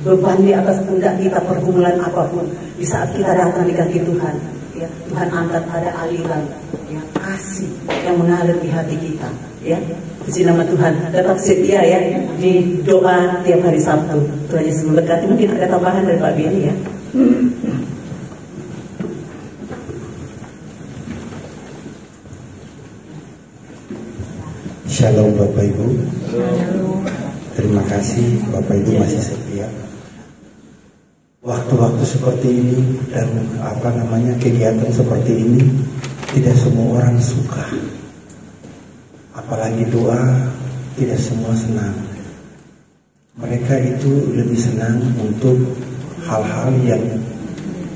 beban di atas pundak kita, pergumulan apapun, di saat kita datang di kaki Tuhan, ya, Tuhan angkat ada aliran, ya, kasih yang mengalir di hati kita, ya. Puji nama Tuhan. Tetap setia ya di doa tiap hari Sabtu. Tuhan Yesus memberkati. Mungkin ada tambahan dari Pak Biani ya. Shalom Bapak Ibu. Terima kasih Bapak Ibu masih setia. Waktu-waktu seperti ini dan kegiatan seperti ini tidak semua orang suka. Apalagi doa tidak semua senang. Mereka itu lebih senang untuk hal-hal yang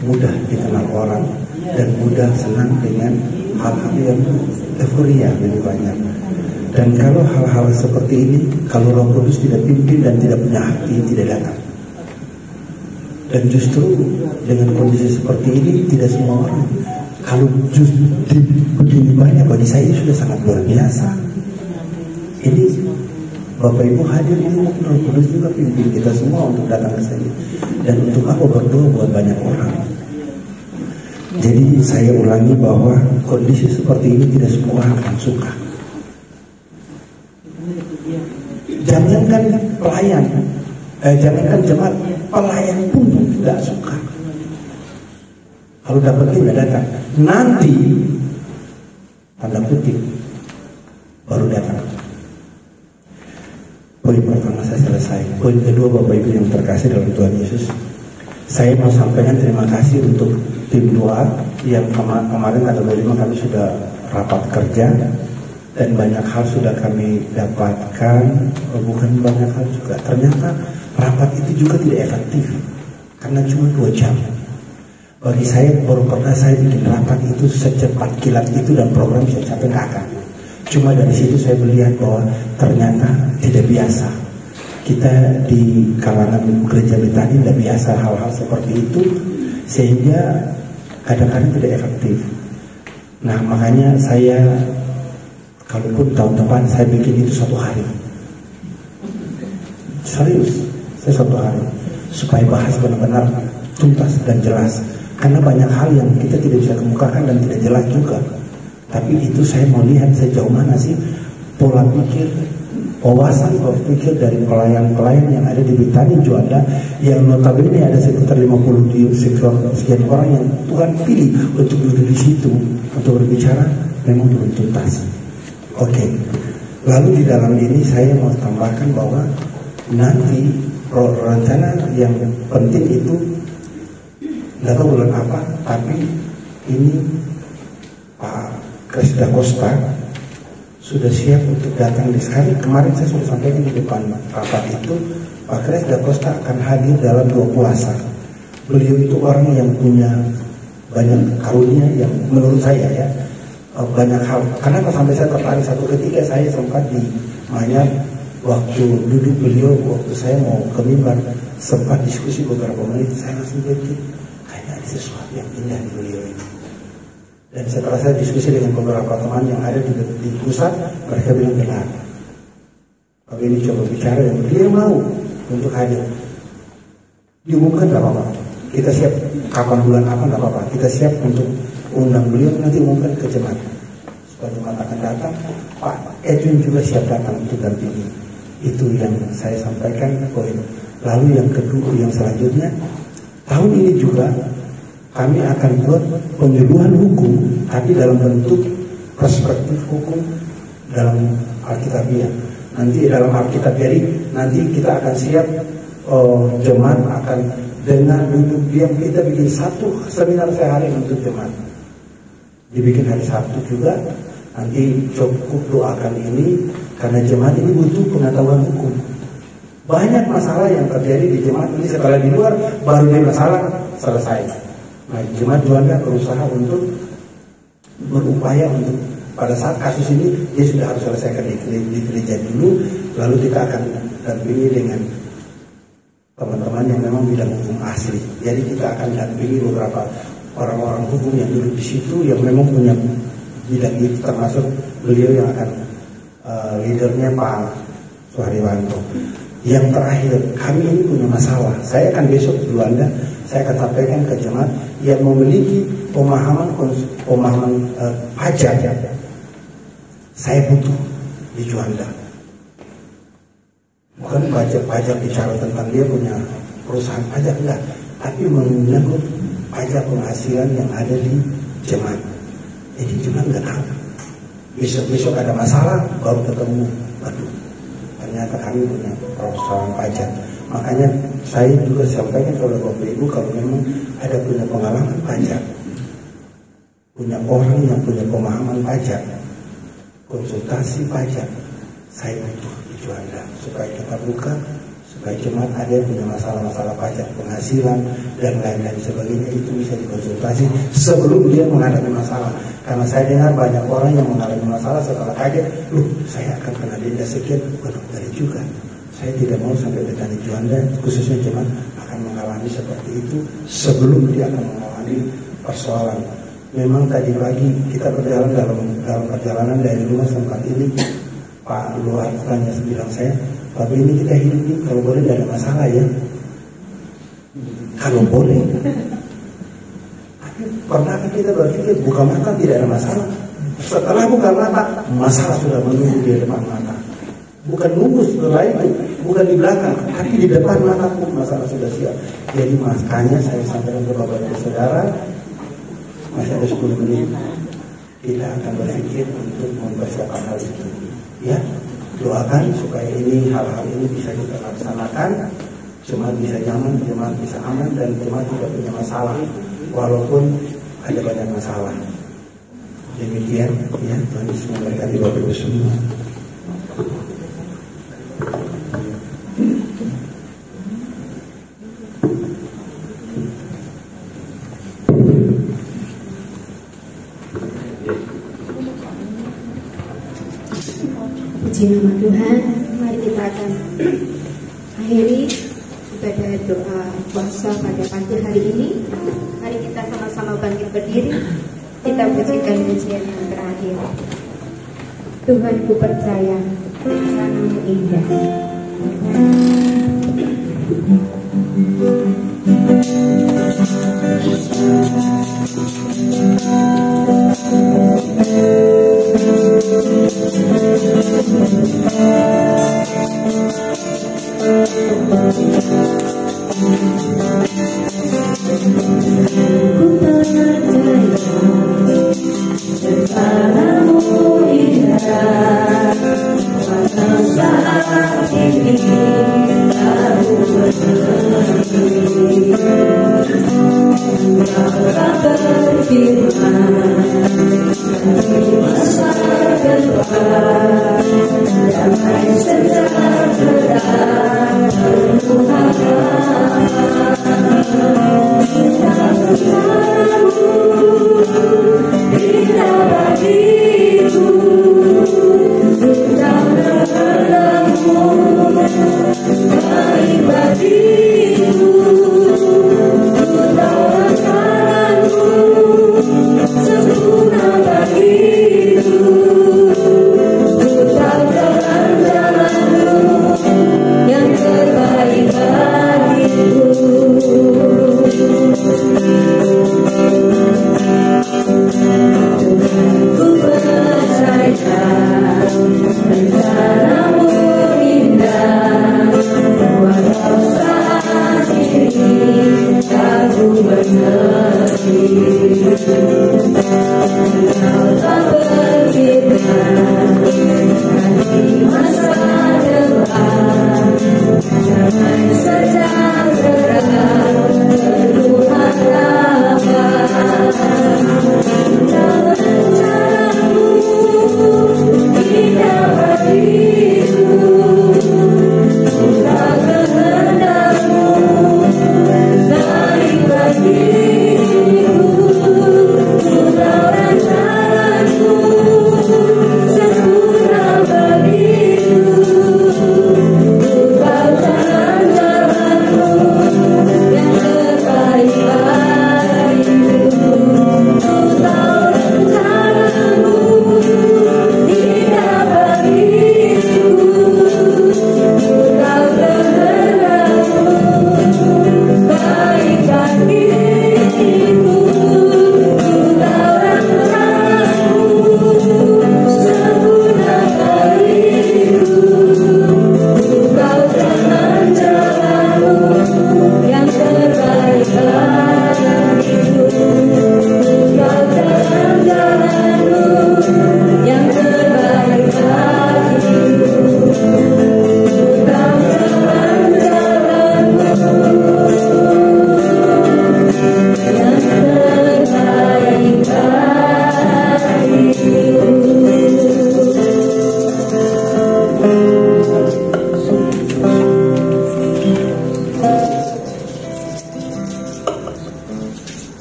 mudah dikenal orang dan mudah senang dengan hal-hal yang euforia lebih banyak. Dan kalau hal-hal seperti ini, kalau Roh Kudus tidak pimpin dan tidak punya hati, tidak datang. Dan justru dengan kondisi seperti ini, tidak semua orang. Kalau justru begini banyak, bagi saya sudah sangat luar biasa. Ini Bapak Ibu hadir ini mungkin Roh Kudus juga pimpin kita semua untuk datang ke sini. Dan untuk apa berdoa buat banyak orang. Jadi saya ulangi bahwa kondisi seperti ini tidak semua orang akan suka. Jangankan pelayan, jangankan jemaat, pelayan pun tidak suka. Kalau dapat dia datang, nanti tanda kutip baru datang. Poin pertama saya selesai. Poin kedua Bapak Ibu yang terkasih dalam Tuhan Yesus, saya mau sampaikan terima kasih untuk tim doa yang kemarin tanggal 25 kami sudah rapat kerja. Dan banyak hal sudah kami dapatkan, bukan banyak hal juga. Ternyata rapat itu juga tidak efektif, karena cuma 2 jam. Bagi saya, baru pernah saya bikin rapat itu secepat kilat itu dan program bisa capai ke akar. Cuma dari situ saya melihat bahwa ternyata tidak biasa. Kita di kalangan gereja Betani tidak biasa hal-hal seperti itu, sehingga kadang-kadang tidak efektif. Nah makanya saya, kalaupun tahun depan saya bikin itu 1 hari. Serius, saya 1 hari. Supaya bahas benar-benar tuntas dan jelas. Karena banyak hal yang kita tidak bisa kemukakan dan tidak jelas juga. Tapi itu saya mau lihat sejauh mana sih pola pikir, wawasan berpikir dari pelayan-pelayan yang ada di Betani Juanda, yang notabene ada sekitar 50 sekian orang yang Tuhan pilih untuk duduk di situ untuk berbicara, memang belum tuntas. Oke, lalu di dalam ini saya mau tambahkan bahwa nanti rencana yang penting itu nggak tahu bulan apa, tapi ini Pak Kris Da Costa sudah siap untuk datang di sekali. Kemarin saya sudah sampaikan di depan rapat itu, Pak Kris Da Costa akan hadir dalam 2 puasa. Beliau itu orang yang punya banyak karunia yang menurut saya ya, banyak hal. Kenapa sampai saya tertarik, satu ketika saya sempat di Manyar, waktu duduk beliau, waktu saya mau ke mimbar, sempat diskusi beberapa menit, saya langsung berpikir kayaknya ada sesuatu yang indah di beliau ini. Dan setelah saya diskusi dengan beberapa teman yang ada di pusat, mereka bilang benar. Pak ini coba bicara dan dia mau untuk hadir. Diumumkan nggak apa-apa. Kita siap kapan bulan apa nggak apa-apa. Kita siap untuk undang beliau, nanti umumkan ke jemaat. Supaya jemaat akan datang. Pak Edwin juga siap datang untuk dampingi. Itu yang saya sampaikan poin. Lalu yang kedua, yang selanjutnya, tahun ini juga kami akan buat penyuluhan hukum, tapi dalam bentuk perspektif hukum dalam Alkitabiah. Nanti dalam Alkitabiah nanti kita akan siap, jemaat akan dengan duduk diam, kita bikin 1 seminar sehari untuk jemaat. Dibikin hari Sabtu juga. Nanti cukup doakan ini, karena jemaat ini butuh pengetahuan hukum. Banyak masalah yang terjadi di jemaat ini, setelah di luar baru dia masalah selesai. Nah, jemaat Juanda berusaha untuk berupaya untuk pada saat kasus ini dia sudah harus selesaikan di gereja dulu, lalu kita akan dampingi dengan teman-teman yang memang bidang hukum asli. Jadi kita akan dampingi beberapa orang-orang hukum yang duduk di situ yang memang punya bidang itu, termasuk beliau yang akan leadernya Pak Suharyanto. Yang terakhir, kami ini punya masalah. Saya akan besok di Juanda, saya akan sampaikan ke jemaat yang memiliki pemahaman pajak. Saya butuh di Juanda. Bukan pajak bicara tentang dia punya perusahaan pajak, enggak, tapi menyangkut pajak penghasilan yang ada di jemaat. Jadi jemaat nggak tahu. Besok ada masalah baru ketemu, aduh, ternyata kami punya persoalan pajak. Makanya saya juga sampaikan kepada Bapak Ibu, kalau memang ada punya pengalaman pajak, punya orang yang punya pemahaman pajak, konsultasi pajak, saya butuh di Juanda supaya kita buka, supaya jemaat ada yang punya masalah-masalah pajak penghasilan dan lain-lain sebagainya, itu bisa dikonsultasi sebelum dia menghadapi masalah. Karena saya dengar banyak orang yang mengalami masalah setelah kaget, saya akan kena denda sekian, bukan dari juga. Saya tidak mau sampai dengan di Juanda, khususnya jemaat akan mengalami seperti itu sebelum dia akan mengalami persoalan. Memang tadi pagi kita berjalan dalam perjalanan dari rumah tempat ini, Pak Luar tanya bilang saya, Pak ini kita hidup ini kalau boleh tidak ada masalah ya. Kalau boleh. Pernahkah kita berpikir buka mata tidak ada masalah? Setelah buka mata, masalah sudah menunggu di depan mata. Bukan nunggu setelah itu, bukan di belakang, tapi di depan mata pun masalah sudah siap. Jadi makanya saya sampaikan ke Bapak Ibu Saudara, masih ada 10 menit, kita akan berpikir untuk mempersiapkan hal itu. Ya, doakan supaya hal-hal ini bisa kita laksanakan, jemaat bisa nyaman, jemaat bisa aman, dan jemaat tidak punya masalah, walaupun ada banyak masalah. Demikian, ya, Tuhan Yesus memberkati Bapak Ibu semua. Puji nama Tuhan, mari kita akan akhiri ibadah doa puasa pada pagi hari ini. Mari kita sama-sama bangkit berdiri, kita pujikan pujian yang terakhir. Tuhan, ku percaya rencana-Mu indah.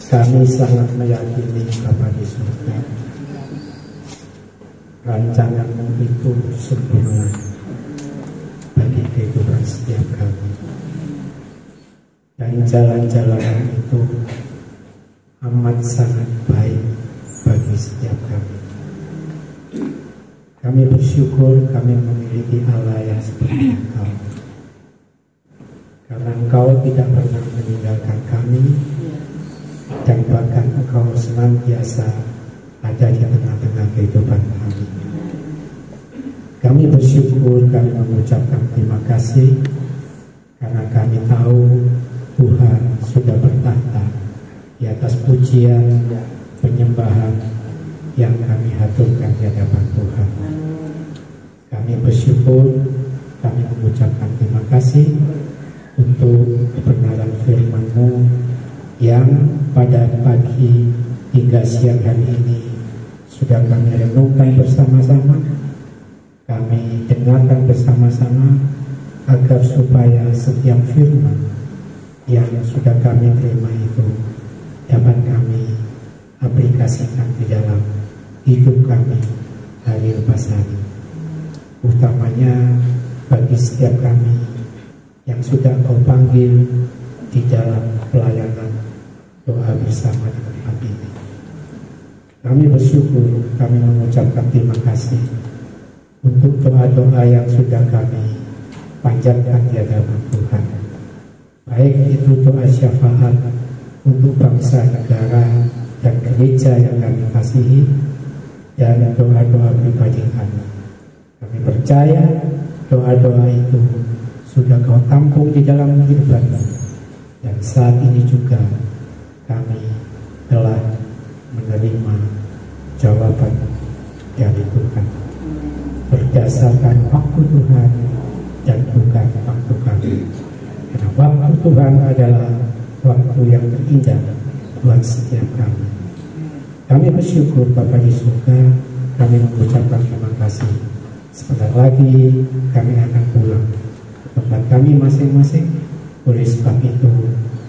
Kami sangat meyakini Bapa di surga, rancangan-Mu itu sempurna bagi kehidupan setiap kami, dan jalan-jalan itu amat sangat baik bagi setiap kami. Kami bersyukur kami memiliki Allah yang seperti Engkau, karena Engkau tidak pernah meninggalkan kami, dan bahkan Engkau senantiasa ada di tengah-tengah kehidupan kami. Kami bersyukur, kami mengucapkan terima kasih, karena kami tahu Tuhan sudah bertahta di atas pujian, penyembahan yang kami haturkan di hadapan Tuhan. Kami bersyukur, kami mengucapkan terima kasih untuk kebenaran firman-Mu yang pada pagi hingga siang hari ini sudah kami renungkan bersama-sama, kami dengarkan bersama-sama, agar supaya setiap firman yang sudah kami terima itu dapat kami aplikasikan di dalam hidup kami hari lepas hari, utamanya bagi setiap kami yang sudah Kau panggil di dalam pelayanan doa bersama di tempat ini. Kami bersyukur, kami mengucapkan terima kasih untuk doa-doa yang sudah kami panjatkan di hadapan Tuhan, baik itu doa syafaat untuk bangsa, negara, dan gereja yang kami kasihi, dan doa-doa pribadi kami. Kami percaya doa-doa itu sudah Kau tampung di dalam kehidupan kami, dan saat ini juga kami telah menerima jawaban dari Tuhan berdasarkan waktu Tuhan dan bukan waktu kami, karena waktu Tuhan adalah waktu yang terindah buat setiap kami. Kami bersyukur Bapa di surga, kami mengucapkan terima kasih. Sebentar lagi kami akan pulang ke tempat kami masing-masing. Oleh sebab itu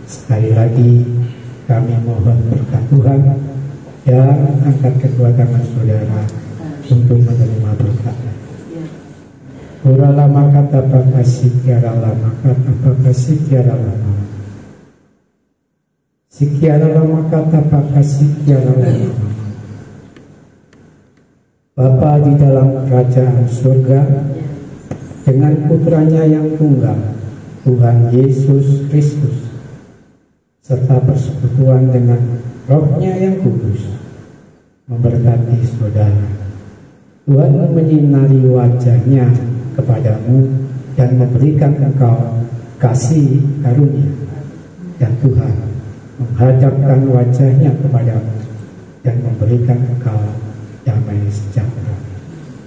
sekali lagi kami mohon berkat Tuhan, dan angkat kedua tangan saudara untuk menerima berkat-Nya. Ora lama kata pakasih kiara lama kata pakasih kiara lama. Sikiara lama kata pakasih kiara lama. Bapa di dalam kerajaan surga, dengan putranya yang tunggal, Tuhan Yesus Kristus, serta persekutuan dengan Roh-Nya yang kudus, memberkati saudara. Tuhan menyinari wajah-Nya kepadamu dan memberikan engkau kasih karunia, dan Tuhan menghadapkan wajah-Nya kepadamu dan memberikan engkau damai sejahtera.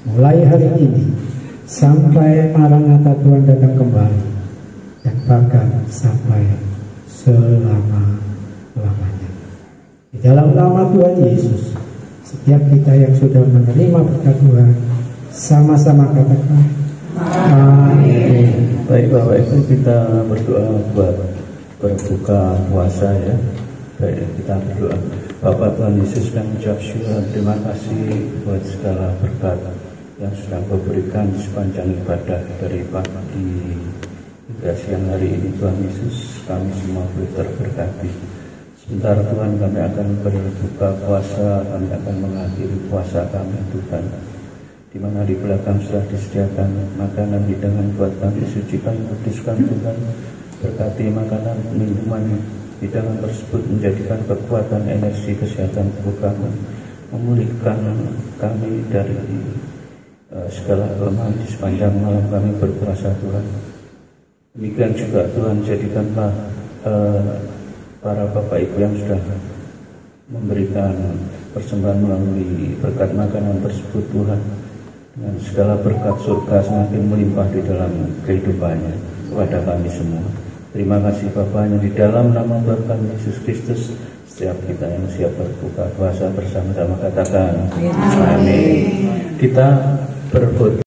Mulai hari ini sampai Maranatha Tuhan datang kembali, dan bahkan sampai selama-lamanya. Di dalam nama Tuhan Yesus, setiap kita yang sudah menerima berkat Tuhan, sama-sama katakan amin. Baik Bapak Ibu, kita berdoa buat berbuka puasa ya. Baik, kita berdoa. Bapak Tuhan Yesus, kami ucap syukur, terima kasih buat segala berkat yang sudah Kau berikan di sepanjang ibadah dari pagi hingga siang hari ini. Tuhan Yesus, kami semua boleh terberkati. Sebentar Tuhan, kami akan berbuka puasa, kami akan mengakhiri puasa kami Tuhan, di mana di belakang sudah disediakan makanan, hidangan buat kami, sucikan, kuduskan Tuhan. Berkati makanan, minuman, hidangan tersebut menjadikan kekuatan, energi, kesehatan tubuh kami, memulihkan kami dari segala kelemahan di sepanjang malam kami berpuasa Tuhan. Demikian juga Tuhan, jadikanlah para Bapak Ibu yang sudah memberikan persembahan melalui berkat makanan tersebut Tuhan, dengan segala berkat surga semakin melimpah di dalam kehidupannya kepada kami semua. Terima kasih Bapa, yang di dalam nama Tuhan kami Yesus Kristus, setiap kita yang siap berbuka puasa bersama-sama katakan amin. Kita berbuka.